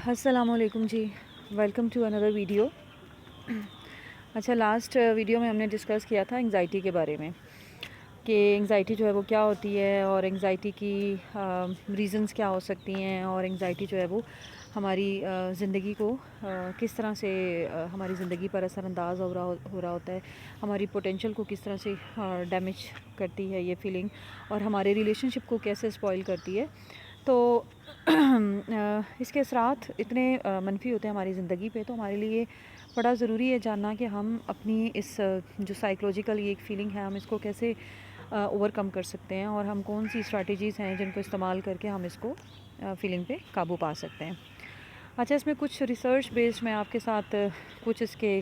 السلام علیکم جی، welcome to another video. اچھا، لاسٹ ویڈیو میں ہم نے ڈسکس کیا تھا انگزائٹی کے بارے میں کہ انگزائٹی جو ہے وہ کیا ہوتی ہے اور انگزائٹی کی ریزنز کیا ہو سکتی ہیں، اور انگزائٹی جو ہے وہ ہماری زندگی کو کس طرح سے ہماری زندگی پر اثر انداز ہو رہا ہوتا ہے، ہماری پوٹینشیل کو کس طرح سے ڈیمیج کرتی ہے یہ فیلنگ، اور ہمارے ریلیشن شپ کو کیسے اسپوائل کرتی ہے۔ تو اس کے اثرات اتنے منفی ہوتے ہیں ہماری زندگی پہ، تو ہمارے لیے بڑا ضروری ہے جاننا کہ ہم اپنی اس جو سائیکولوجیکل یہ ایک فیلنگ ہے، ہم اس کو کیسے اوور کم کر سکتے ہیں، اور ہم کون سی اسٹریٹجیز ہیں جن کو استعمال کر کے ہم اس کو فیلنگ پہ قابو پا سکتے ہیں۔ اچھا، اس میں کچھ ریسرچ بیسڈ میں آپ کے ساتھ کچھ اس کے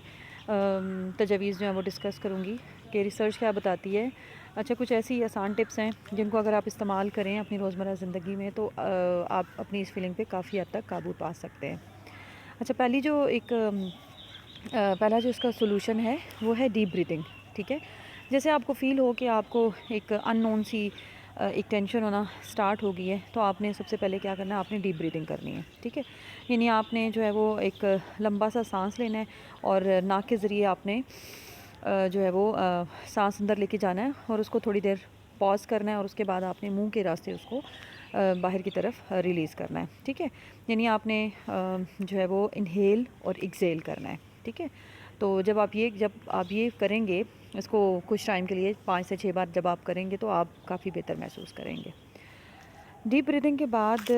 تجاویز جو ہیں وہ ڈسکس کروں گی کہ ریسرچ کیا بتاتی ہے۔ اچھا، کچھ ایسی آسان ٹپس ہیں جن کو اگر آپ استعمال کریں اپنی روزمرہ زندگی میں تو آپ اپنی اس فیلنگ پہ کافی حد تک قابو پا سکتے ہیں۔ اچھا، پہلا جو اس کا سولوشن ہے وہ ہے ڈیپ بریتھنگ، ٹھیک ہے۔ جیسے آپ کو فیل ہو کہ آپ کو ایک ان نون سی ایک ٹینشن ہونا سٹارٹ ہو گئی ہے، تو آپ نے سب سے پہلے کیا کرنا ہے، آپ نے ڈیپ بریتھنگ کرنی ہے، ٹھیک ہے۔ یعنی آپ نے جو ہے وہ ایک لمبا سا سانس لینا ہے، اور ناک کے ذریعے آپ نے جو ہے وہ سانس اندر لے کے جانا ہے، اور اس کو تھوڑی دیر پاز کرنا ہے، اور اس کے بعد آپ نے منہ کے راستے اس کو باہر کی طرف ریلیز کرنا ہے، ٹھیک ہے۔ یعنی آپ نے جو ہے وہ انہیل اور ایکزیل کرنا ہے، ٹھیک ہے۔ تو جب آپ یہ کریں گے اس کو کچھ ٹائم کے لیے 5 سے 6 بار جب آپ کریں گے تو آپ کافی بہتر محسوس کریں گے۔ ڈیپ بریتھنگ کے بعد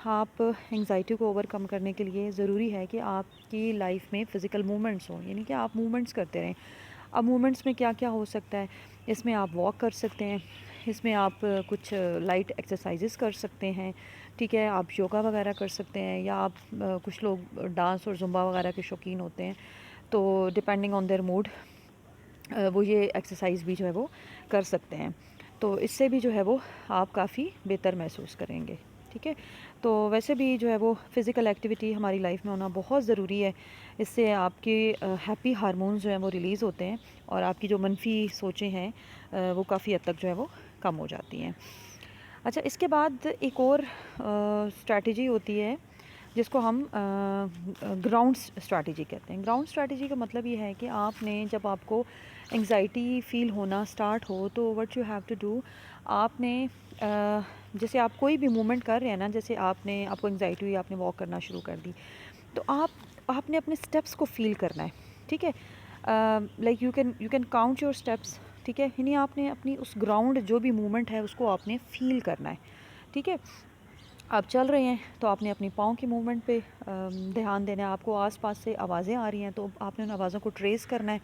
آپ انگزائٹی کو اوور کم کرنے کے لیے ضروری ہے کہ آپ کی لائف میں فزیکل موومنٹس ہوں، یعنی کہ آپ موومنٹس کرتے رہیں۔ اب موومنٹس میں کیا کیا ہو سکتا ہے، اس میں آپ واک کر سکتے ہیں، اس میں آپ کچھ لائٹ ایکسرسائزز کر سکتے ہیں، ٹھیک ہے۔ آپ یوگا وغیرہ کر سکتے ہیں، یا آپ کچھ لوگ ڈانس اور زمبا وغیرہ کے شوقین ہوتے ہیں، تو ڈپینڈنگ آن دیئر موڈ وہ یہ ایکسرسائز بھی جو ہے وہ کر سکتے ہیں۔ تو اس سے بھی جو ہے وہ آپ کافی بہتر محسوس کریں گے، ٹھیک ہے۔ تو ویسے بھی جو ہے وہ فزیکل ایکٹیویٹی ہماری لائف میں ہونا بہت ضروری ہے۔ اس سے آپ کے ہیپی ہارمونز جو ہیں وہ ریلیز ہوتے ہیں، اور آپ کی جو منفی سوچیں ہیں وہ کافی حد تک جو ہے وہ کم ہو جاتی ہیں۔ اچھا، اس کے بعد ایک اور اسٹریٹجی ہوتی ہے جس کو ہم گراؤنڈ اسٹریٹجی کہتے ہیں۔ گراؤنڈ اسٹریٹجی کا مطلب یہ ہے کہ آپ نے جب آپ کو انگزائٹی فیل ہونا سٹارٹ ہو تو what you have to do, آپ نے جیسے آپ کوئی بھی موومنٹ کر رہے ہیں نا، جیسے آپ کو انگزائٹی ہوئی، آپ نے واک کرنا شروع کر دی، تو آپ نے اپنے اسٹیپس کو فیل کرنا ہے، ٹھیک ہے۔ Like you can count your steps, ٹھیک ہے۔ یعنی آپ نے اپنی اس گراؤنڈ جو بھی موومنٹ ہے اس کو آپ نے فیل کرنا ہے، ٹھیک ہے۔ آپ چل رہے ہیں تو آپ نے اپنی پاؤں کی موومنٹ پہ دھیان دینا ہے۔ آپ کو آس پاس سے آوازیں آ رہی ہیں تو آپ نے ان آوازوں کو ٹریس کرنا ہے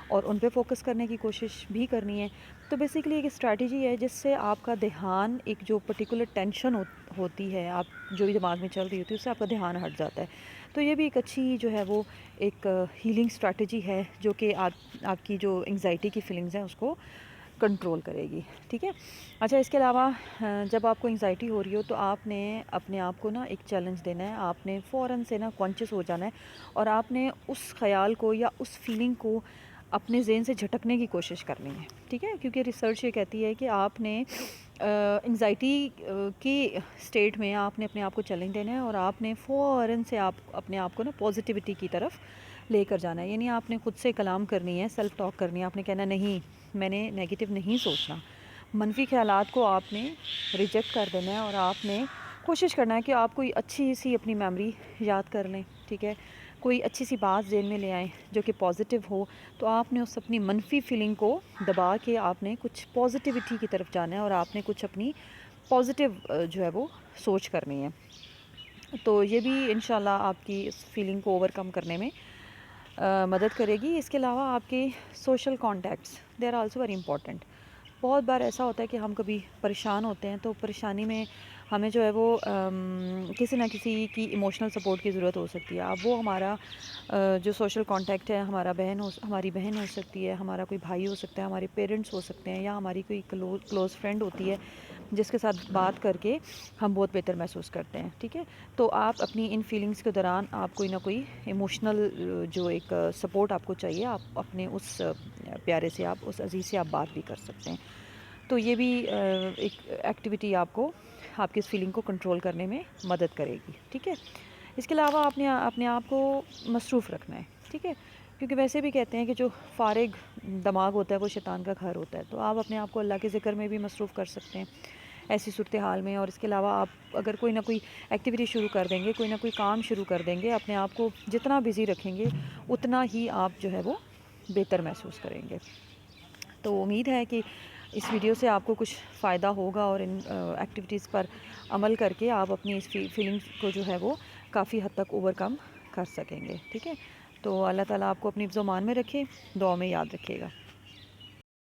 اور ان پہ فوکس کرنے کی کوشش بھی کرنی ہے۔ تو بیسیکلی ایک اسٹریٹجی ہے جس سے آپ کا دھیان ایک جو پرٹیکولر ٹینشن ہوتی ہے، آپ جو بھی دماغ میں چل رہی ہوتی ہے، اس سے آپ کا دھیان ہٹ جاتا ہے۔ تو یہ بھی ایک اچھی جو ہے وہ ایک ہیلنگ اسٹریٹجی ہے جو کہ آپ کی جو انگزائٹی کی فیلنگز ہیں اس کو کنٹرول کرے گی، ٹھیک ہے۔ اچھا، اس کے علاوہ جب آپ کو انگزائٹی ہو رہی ہو تو آپ نے اپنے آپ کو نا ایک چیلنج دینا ہے، آپ نے فوراً سے نا کانشیس ہو جانا ہے، اور آپ نے اس خیال کو یا اس فیلنگ کو اپنے ذہن سے جھٹکنے کی کوشش کرنی ہے، ٹھیک ہے۔ کیونکہ ریسرچ یہ کہتی ہے کہ آپ نے انگزائٹی کی اسٹیٹ میں آپ نے اپنے آپ کو چیلنج دینا ہے، اور آپ نے فوراً سے اپنے آپ کو نا پازیٹیوٹی کی طرف لے کر جانا ہے۔ یعنی آپ نے خود سے کلام کرنی ہے، سیلف ٹاک کرنی ہے، آپ نے کہنا نہیں، میں نے نیگیٹو نہیں سوچنا، منفی خیالات کو آپ نے ریجیکٹ کر دینا ہے، اور آپ نے کوشش کرنا ہے کہ آپ کوئی اچھی سی اپنی میموری یاد کر لیں، ٹھیک ہے۔ کوئی اچھی سی بات ذہن میں لے آئیں جو کہ پازیٹیو ہو، تو آپ نے اس اپنی منفی فیلنگ کو دبا کے آپ نے کچھ پازیٹیوٹی کی طرف جانا ہے، اور آپ نے کچھ اپنی پازیٹیو جو ہے وہ سوچ کرنی ہے۔ تو یہ بھی انشاءاللہ آپ کی اس فیلنگ کو اوور کم کرنے میں مدد کرے گی۔ اس کے علاوہ آپ کے social contacts they are also very important. بہت بار ایسا ہوتا ہے کہ ہم کبھی پریشان ہوتے ہیں، تو پریشانی میں ہمیں جو ہے وہ کسی نہ کسی کی ایموشنل سپورٹ کی ضرورت ہو سکتی ہے۔ اب وہ ہمارا جو سوشل کانٹیکٹ ہے، ہماری بہن ہو سکتی ہے، ہمارا کوئی بھائی ہو سکتا ہے، ہمارے پیرنٹس ہو سکتے ہیں، یا ہماری کوئی کلوز فرینڈ ہوتی ہے جس کے ساتھ بات کر کے ہم بہت بہتر محسوس کرتے ہیں، ٹھیک ہے۔ تو آپ اپنی ان فیلنگس کے دوران آپ کوئی نہ کوئی ایموشنل جو ایک سپورٹ آپ کو چاہیے، آپ اپنے اس پیارے سے، آپ اس عزیز سے آپ بات بھی کر سکتے ہیں۔ تو یہ بھی ایک ایکٹیویٹی آپ کو آپ کی اس فیلنگ کو کنٹرول کرنے میں مدد کرے گی، ٹھیک ہے۔ اس کے علاوہ آپ نے اپنے آپ کو مصروف رکھنا ہے، ٹھیک ہے، کیونکہ ویسے بھی کہتے ہیں کہ جو فارغ دماغ ہوتا ہے وہ شیطان کا گھر ہوتا ہے، تو آپ اپنے آپ کو اللہ کے ذکر میں بھی مصروف کر سکتے ہیں ایسی صورتحال میں. اور اس کے علاوہ آپ اگر کوئی نہ کوئی ایکٹیویٹی شروع کر دیں گے، کوئی نہ کوئی کام شروع کر دیں گے، اپنے آپ کو جتنا بزی رکھیں گے اتنا ہی آپ جو ہے وہ بہتر محسوس کریں گے. تو امید ہے کہ اس ویڈیو سے آپ کو کچھ فائدہ ہوگا اور ان ایکٹیویٹیز پر عمل کر کے آپ اپنی اس فیلنگس کو جو ہے وہ کافی حد تک اوور کم کر سکیں گے. ٹھیک ہے، تو اللہ تعالیٰ آپ کو اپنی حفظ و امان میں رکھے، دعا میں یاد رکھیے گا.